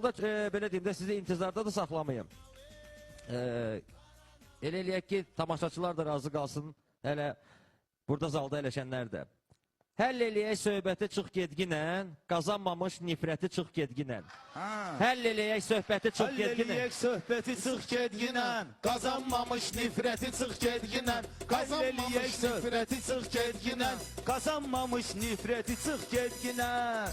Belə deyim də sizi intizarda da saxlamayım. Elə eləyək ki, tamaşaçılar da razı qalsın, hələ burada zalda eləşənlər də. Həll eləyək söhbəti çıx gedginən, qazanmamış nifrəti çıx gedginən. Həll eləyək söhbəti çıx gedginən. Həll eləyək söhbəti çıx gedginən, qazanmamış nifrəti çıx gedginən. Həll eləyək söhbəti çıx gedginən, qazanmamış nifrəti çıx gedginən.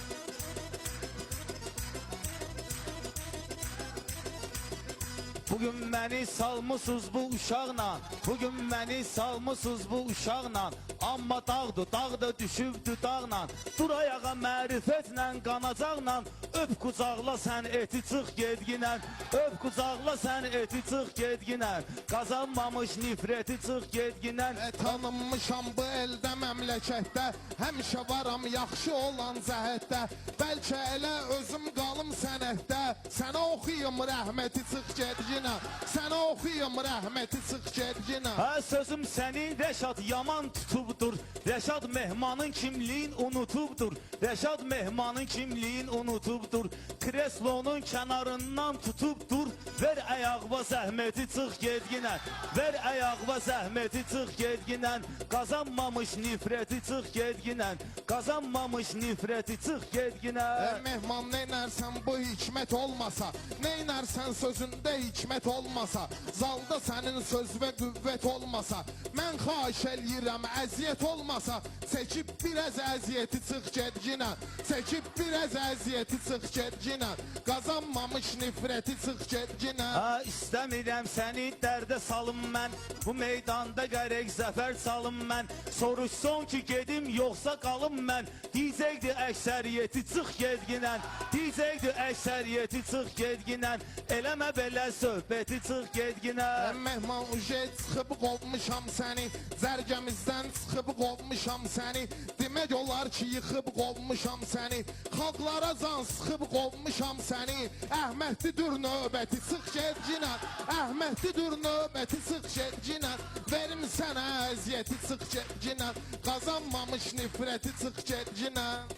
Bugün məni salmısınız bu uşaqla, bugün məni salmısınız bu uşaqla. Amma dağda düşübdü dağla, dur ayağa mərifətlə, qanacaqla. Öp qucaqla sən eti çıx gedginən, öp qucaqla sən eti çıx gedginən. Qazanmamış nifrəti çıx gedginən. Tanınmışam bu eldə, məmləkətdə, həmişə varam yaxşı olan cəhətdə. Bəlkə elə özüm qalım sənətdə, sənə oxuyum rəhməti çıx gedginən, sənə oxuyum rəhməti çıx gedginən. Hə sözüm səni Rəşad yaman tutubdur, Rəşad mehmanın kimliyin unutubdur, Rəşad mehmanın kimliyin unutubdur. Kreslonun kənarından tutubdur, ver ayağıma zəhməti çıx gedginən, ver ayağıma zəhməti çıx gedginən. Qazanmamış nifrəti çıx gedginən, qazanmamış nifrəti çıx gedginən. Mehman neynərsən bu hikmət olmasa, neynərsən sözündə hikmət olmasa, zalda sənin söz və qüvvət olmasa, mən xahiş eləyirəm əziyyət olmasa, çəkib biraz əziyyəti çıx gedginən, çəkib biraz əziyyəti çıx gedginən, qazanmamış nifrəti çıx gedginən. Ha istəmirəm səni dərdə salım mən, bu meydanda qərək zəfər salım mən. Soruşson ki gedim yoxsa qalım mən, deyəcəkdi əksəriyyəti çıx gedginən, deyəcəkdi əksəriyyəti çıx gedginən. Eləmə belə söhbəti çıx gedginən. Mehman uje çıxıb qovmuşam səni, zərgəmizdən çıxıb qovmuşam səni, demək olar ki yıxıb qovmuşam səni, xalqlara can sıxıb qovmuşam səni. Əhmədlidir növbəti çıx gedginən, Əhmədlidir növbəti çıx gedginən, verim sənə əziyyəti çıx gedginən, qazanmamış nifrəti çıx gedginən.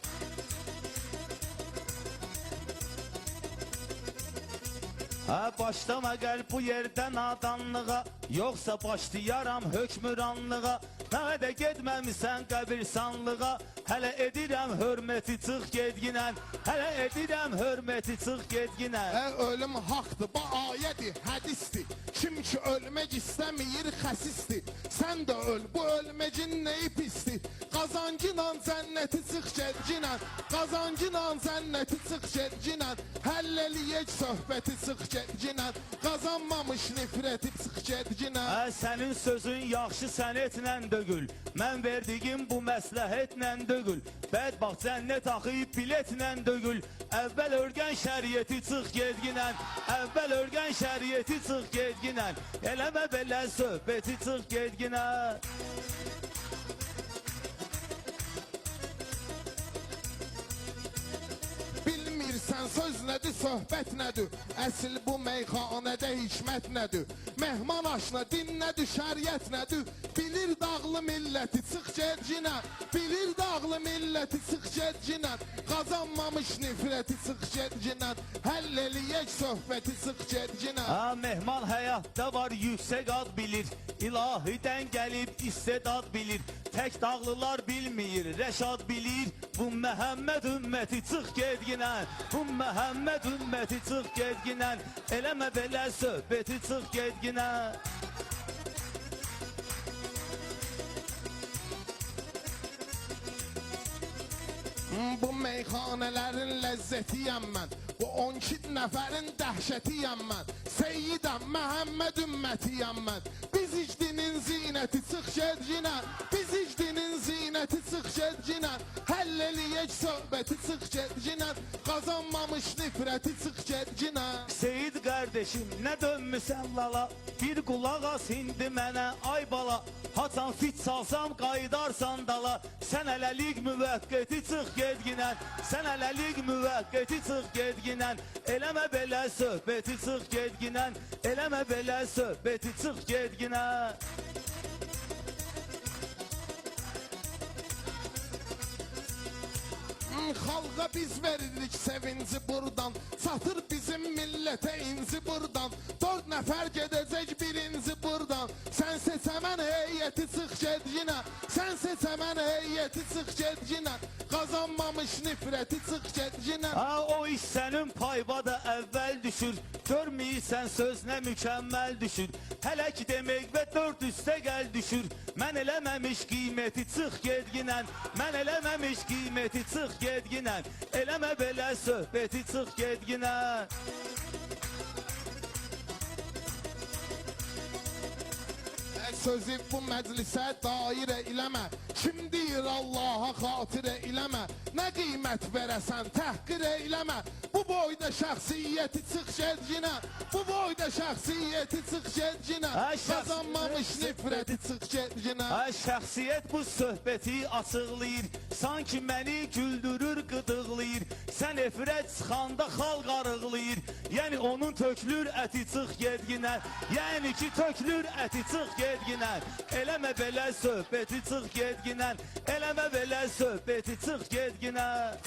Hə başlama gəl bu yerdə nadanlığa, yoxsa başlayaram hökmüranlığa. Nə də getməmisən qəbirstanlığa, hələ edirəm hörməti çıx gedginən, hələ edirəm hörməti çıx gedginən. Ölüm haqdır, bu ayədir, hədisdir. Kim ki ölmək istəmir xəsisdir. Sən də öl, bu ölməcin neyi pisdir. Qazancınla cənnəti çıx gedginən, qazancınla cənnəti çıx gedginən. Həll eləyək söhbəti çıx gedginən, qazanmamış nifrəti çıx gedginən. Hə sənin sözün yaxşı sənətlə dögül, mən verdiyim bu məsləhətlə dögül. Bədbaxt cənnət axıyıb biletlə dögül. Əvvəl örgən şəriyyəti çıx gedginən, əvvəl örgən şəriyyəti çıx gedginən. Eləmə belə söhbəti çıx gedginən. Bilmirsən söz nədir, söhbət nədir, əsil bu meyxanədə hikmət nədir. Mehman aşna din nədir, şəriət nədir, bilir dağlı milləti çıx gedginən, bilir dağlı milləti çıx gedginən, qazanmamış nifrəti çıx gedginən, həll eləyək söhbəti çıx gedginən. Ha mehman həyatda var yüksək ad bilir, ilahidən gəlib istedad bilir. Tək dağlılar bilmir, Rəşad bilir, bu Məhəmməd ümməti çıx gedginən, bu Məhəmməd ümməti çıx gedginən. Eləmə belə söhbəti çıx gedginən. Bu meyxanələrin ləzzətiyəm mən, bu 12 nəfərin dəhşətiyəm mən, Seyyidəm Məhəmməd ümmətiyəm mən. Biz icdinin zinəti çıx gedginən, biz icdinin zinəti çıx gedginən, həll eləyək söhbəti çıx gedginən, qazanmamış nifrəti çıx gedginən. Seyid qardeşim nə dönmüsən lala, bir qulaq as indi mənə ay bala. Haçan fit salsam qayıdarsan dala, sən hələlik müvəqqəti çıx gedginən, sən hələlik müvəqqəti çıx gedginən. Eləmə belə söhbəti çıx gedginən, eləmə belə söhbəti çıx gedginən. Xalqa biz veririk sevinci buradan, satır bizim millete inci buradan. 4 nəfər gedəcək birinci buradan. Sən seçəmən heyəti çıx get yine, sən seçəmən heyəti çıx get yine. Qazanmamış nifrəti çıx get yine. Ha, o iş sənin payva da əvvəl düşür. Görməyirsən söz nə mükəmməl düşür. Hələ ki demək və 4 üstə gəl düşür. Mən eləməmiş qiyməti çıx gedginən, mən eləməmiş qiyməti çıx gedginən. Eləmə belə söhbəti çıx gedginən. Sözü bu məclisə dairə eləmə. Kim deyir Allaha xatirə eləmə. Nə qiymət verəsən təhqir eləmə. Bu boyda şəxsiyyəti çıx gedginə, bu boyda şəxsiyyəti çıx gedginə. Qazanmamış nifrəti çıx gedginə. Şəxsiyyət bu söhbəti açıqlayır, sanki məni güldürür, qıdıqlayır. Sən efirə çıxanda xalq arıqlayır, yəni onun tökülür əti çıx gedginən. Yəni ki tökülür əti çıx gedginən. Eləmə belə söhbəti çıx gedginən. Eləmə belə söhbəti çıx gedginən.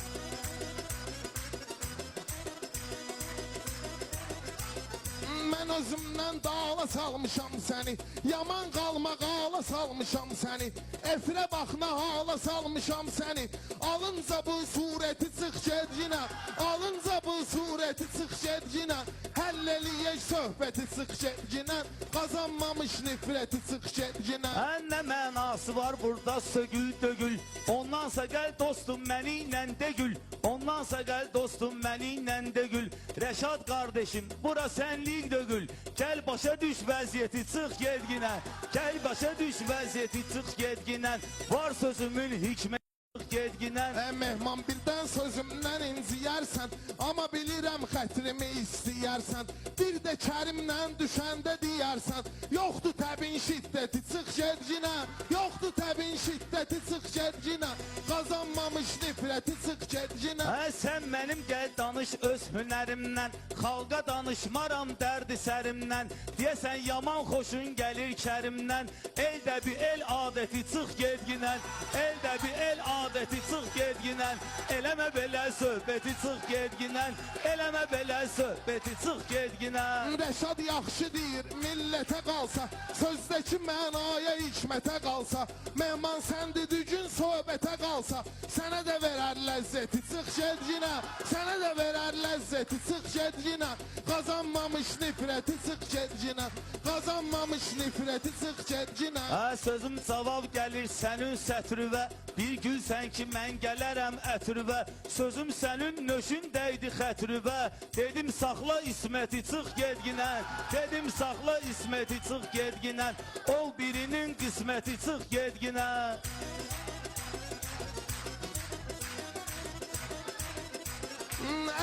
Mən özümdən dağla salmışam səni, yaman qalmağa hala salmışam səni. Efirə baxına hala salmışam səni. Alınca bu surəti çıx gedginə, alınca bu surəti çıx gedginə. Həll eləyək söhbəti çıx gedginə, qazanmamış nifrəti çıx gedginə. Nə mənası var burada sögül dögül. Ondansa gəl dostum mənimlə de gül. Ondansa gəl dostum mənimlə de gül. Rəşad qardeşim bura sənlik dögül. Gəl başa düş vəziyyəti çıx gedginə. Gəl başa düş vəziyyəti çıx gedginə. Var sözümün hikməti çıx gedginə. Mehman birdən sözümdən inciyərsən, amma bilirəm xətrimi istəyərsən. Bir də Kərimlə düşəndə deyərsən, yoxdur təbin şiddəti çıx gedginə, yoxdur təbin şiddəti çıx gedginə. Qazanmamış nifrəti çıx gedginə. Sən mənim gəl danış öz hünərimdən, xalqa danışmaram dərdi sərimdən. Deyəsən yaman xoşun gəlir Kərimdən. Eldə bir el adəti çıx gedginən, eldə bir el adəti çıx gedginən. Eləmə belə söhbəti çıx gedginən, eləmə belə söhbəti çıx gedginən. Rəşad yaxşı deyir, millətə qalsa, sözdəki mənaya hikmətə qalsa. Mehman səndi düzgün söhbətə qalsa, sənə də verər ləzzəti çıx gedginə, sənə də verər ləzzəti çıx gedginə. Qazanmamış nifrəti çıx gedginə, qazanmamış nifrəti çıx gedginə. Sözüm cavab gəlir sənin sətrüvə, bir gülsən ki mən gələrəm ətrüvə. Sözüm sənin nöşün dəydi xətrüvə, dedim saxla isməti çıx gedginən, dedim saxla isməti çıx gedginən. Ol birinin qisməti çıx gedginən.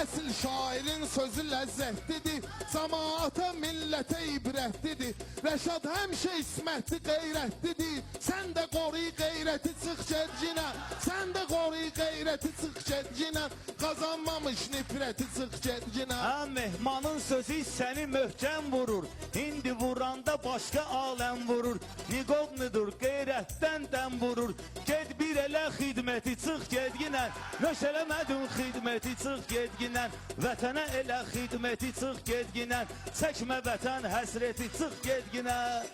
Əsl şairin sözü ləzzətlidir, cəmaata, millətə ibrətlidir. Rəşad həmişə ismətli, qeyrətlidir. Sən də qoruy qeyrəti çıx gedginə, sən də qoruy qeyrəti çıx gedginə. Qazanmamış nifrəti çıx gedginə. Mehmanın sözü səni möhkəm vurur, indi vuranda başqa aləm vurur. Niqovnidur, qeyrətdən dəm vurur. Ged bir elə xidməti çıx gedginən, nöş eləmədin xidməti çıx gedginən. Vətənə elə xidməti çıx gedginən, çəkmə vətən həsrəti çıx gedginən.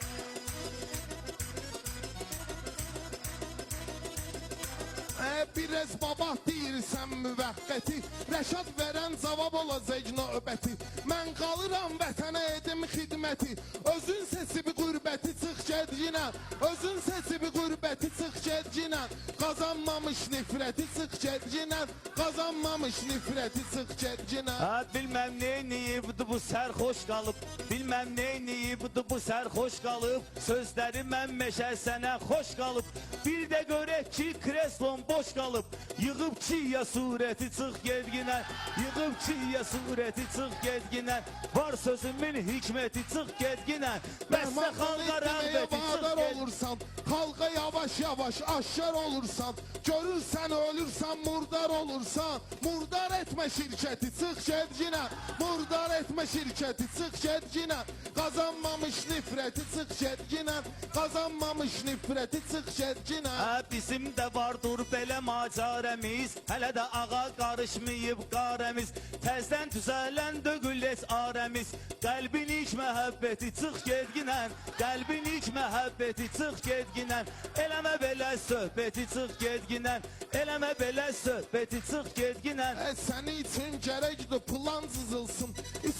Biraz baba deyirsən müvəqqəti, Rəşad verən cavab olacaq növbəti. Mən qalıram vətənə edim xidməti, özün seçib qürbəti çıx gedginə, özün seçib qürbəti çıx gedginə. Qazanmamış nifrəti çıx gedginə, qazanmamış nifrəti çıx gedginə. Bilməm neyniyibdi bu sərxoş qalıb, bilməm neyniyibdi bu sərxoş qalıb. Sözləri mən meşə sənə xoş qalıb, bir də görək ki kreslon boş qalıb. Yığıb çiyə surəti çıx gedginə, yığıb çiyə surəti çıx gedginə. Var sözümün hikməti çıx gedginə, bəstə xalqa rəğbəti çıx gedginə. Xalqa yavaş yavaş aşkar olursan, görürsən ölürsən murdar olursan. Murdar etmə şirkəti çıx gedginə, murdar etmə Çəkmə şirkəti çıx gedginə Qazanmamış nifrəti çıx gedginə Qazanmamış nifrəti çıx gedginə Bizim də vardır belə macarəmiz Hələ də ağa qarışmayıb qarəmiz Təzdən düzələn dögülləs arəmiz Qəlbin ilk məhəbbəti çıx gedginən Qəlbin ilk məhəbbəti çıx gedginən Eləmə belə söhbəti çıx gedginən Eləmə belə söhbəti çıx gedginən Səni üçün gərəkdir plan cızılsın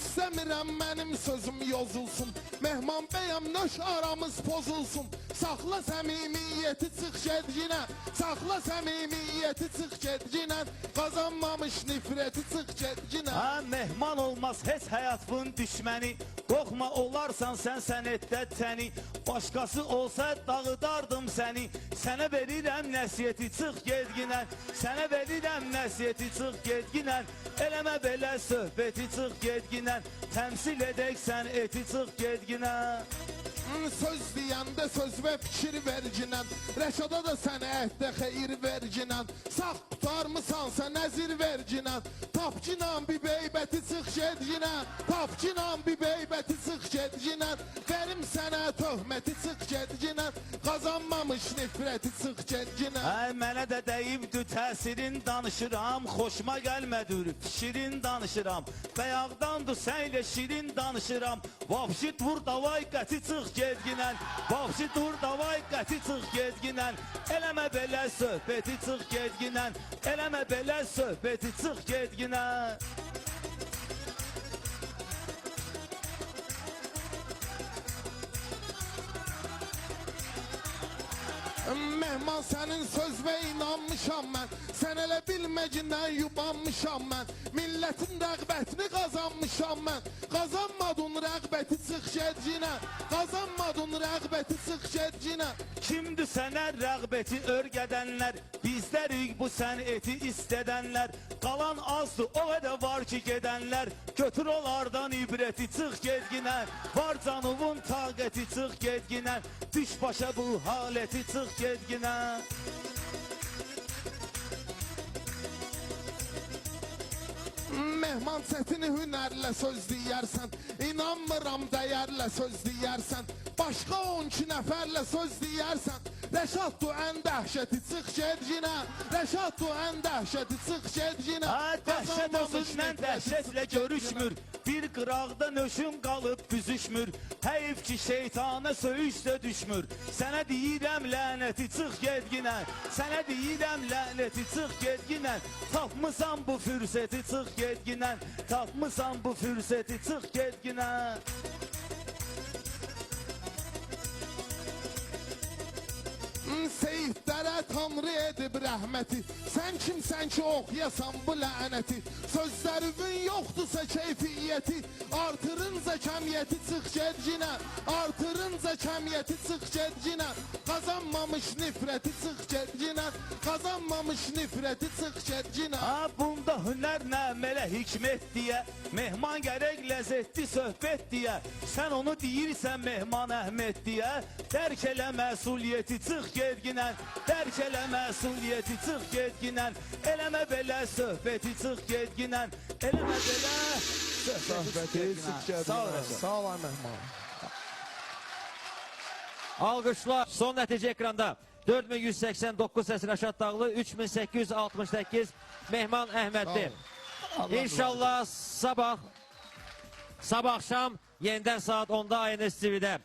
İstəmirəm mənim sözüm yozulsun Mehman bəyəm nöş aramız pozulsun Saxla səmimiyyəti çıx gedginə Saxla səmimiyyəti çıx gedginə Qazanmamış nifrəti çıx gedginə Mehman olmaz heç həyatın düşməni Qorxma olarsan sən sənətdə təni Başqası olsa dağıdardım səni Sənə verirəm nəsiyyəti çıx gedginən Sənə verirəm nəsiyyəti çıx gedginən Eləmə belə söhbəti çıx gedginən Təmsil edək sən eti çıx gedginən Söz deyəndə söz və fikir verginən Rəşada da sənə əhdə xeyir verginən Sağ tutarmısan sən nəzir verginən Tapkinan bir beybəti çıx gedginən Tapkinan bir beybəti çıx gedginən Verim sənə töhməti çıx gedginən Qazanmamış nifrəti çıx gedginən Mənə də deyibdir təsirin danışıram Xoşuma gəlmədir fikrin danışıram Bəyaqdandır sənlə şirin danışıram Vapşit vur davay qəti çıx gedginən Vapşit vur davay qəti çıx gedginən Eləmə belə söhbəti çıx gedginən Eləmə belə söhbəti çıx gedginən Mehman sənin sözvə inanmışam mən Sən elə bilməcindən yubanmışam mən Millətin rəğbətini qazanmışam mən Qazanmadın rəğbəti çıx gedginə Qazanmadın rəğbəti çıx gedginə Kimdir sənə rəğbəti örgədənlər Bizlərik bu sənəti istədənlər Qalan azdır o qədər var ki gedənlər Götür onlardan ibrəti çıx gedginən Var canımın taqəti çıx gedginən Düş başa bu haləti çıx gedginən Mehman çətini hünərlə söz deyərsən İnanmıram dəyərlə söz deyərsən Başqa 12 nəfərlə söz deyərsən Rəşaddu ən dəhşəti çıx gedginə Rəşaddu ən dəhşəti çıx gedginə Dəhşət özündən dəhşətlə görüşmür Bir qıraqda nöşün qalıb büzüşmür Heyf ki şeytana söyüşdə düşmür Sənə deyirəm lənəti çıx gedginən Sənə deyirəm lənəti çıx gedginən Tapmısan bu fürsəti çıx gedginən Tapmısan bu fürsəti çıx gedginən Seyidlərə tanrı edib rəhməti Sən kimsən ki oxuyasan bu lənəti Sözlərimin yoxdursa keyfiyyəti Artırınca kəmiyyəti çıx gedginə Artırınca kəmiyyəti çıx gedginə Qazanmamış nifrəti çıx gedginə Qazanmamış nifrəti çıx gedginə Bunda hünər nə mələ hikmət deyə Mehman gərək ləzzətli söhbət deyə Sən onu deyirsən Mehman Əhməd deyə Dərk elə məsuliyyəti çıx gedginən Dərk elə məsuliyyəti çıx gedginən Eləmə belə söhbəti çıx gedginən Eləmə belə söhbəti çıx gedginən Sağ ol Mehman Alqışlar. Son nəticə ekranda. 4189 səs Rəşad Dağlı, 3868 Mehman Əhmədli. İnşallah sabah axşam yenidən saat 10-da INS TV-də